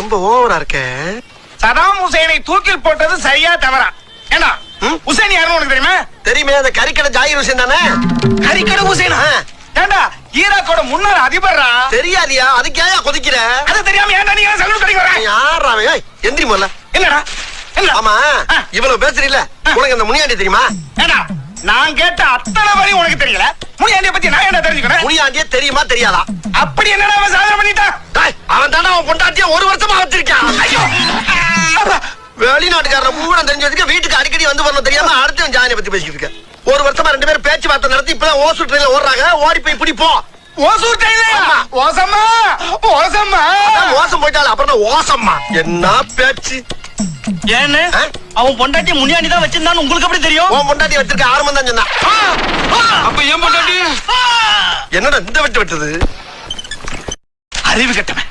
ரொம்ப ஓவரா இருக்கே. சதாம் ஹுசைனை தூக்கில் போட்டது சரியா தவறா? ஏண்டா ஹுசைன் யாருன்னு உனக்கு தெரியுமா? தெரியுமே, அந்த கறிக்கடை ஜாகிர் ஹுசைன் தானே? கறிக்கடை ஹுசைனா? ஏண்டா ஈராக்கோட முன்னாள் அதிபர்ரா. தெரியாதியா? அதுக்கு ஏன் கொதிக்கிற? அது தெரியாம ஏன்டா நீங்க சலூன் கடைக்கு வர? யாரா அவன்? ஏய் எந்திரி முதல்ல. என்னடா என்ன? ஆமா இவ்வளவு பேசுறீல்ல, உனக்கு அந்த முனியாண்டி தெரியுமா? ஏண்டா நான் கேட்ட அத்தனை வழி உனக்கு தெரியல, முனியாண்டிய பத்தி நான் என்ன தெரிஞ்சுக்கிறேன்? முனியாண்டியே தெரியுமா தெரியாதா? அப்படி என்னடா அவன் சாதனை பண்ணிட்டான்? அவன் தானே அவன் பொண்டாட்டிய ஒரு வருஷமா வச்சிருக்கான். ஐயோ வெளிநாட்டுக்காரன் பூரா தெரிஞ்சதுக்கு வீட்டுக்கு அடிக்கடி வந்து வரணும் தெரியாம அடுத்தவன் ஜானியை பத்தி பேசிக்கிட்டு இருக்க. ஒரு வருஷமா 2 பேரும் பேச்சுவார்த்தை நடத்தி இப்பதான் ஓசூர் ட்ரெயின்ல ஓடுறாங்க. ஓடி போய் பிடிப்போம். ஓசூர் ட்ரெயின்ல ஓசம்மா ஓசம்மா மோசம் போயிட்டால அப்புறம் ஓசம்மா. என்ன பேச்சு? ஏன்னு அவன் பொண்டாட்டி முனியாண்டி தான் வச்சிருந்தான்னு உங்களுக்கு எப்படி தெரியும்? உன் பொண்டாட்டி வச்சிருக்க ஆரம்பம் தான் சொன்னா. அப்ப ஏன் பொண்டாட்டி என்னடா இந்த வெட்டு வெட்டுது? அறிவு கட்டவன்.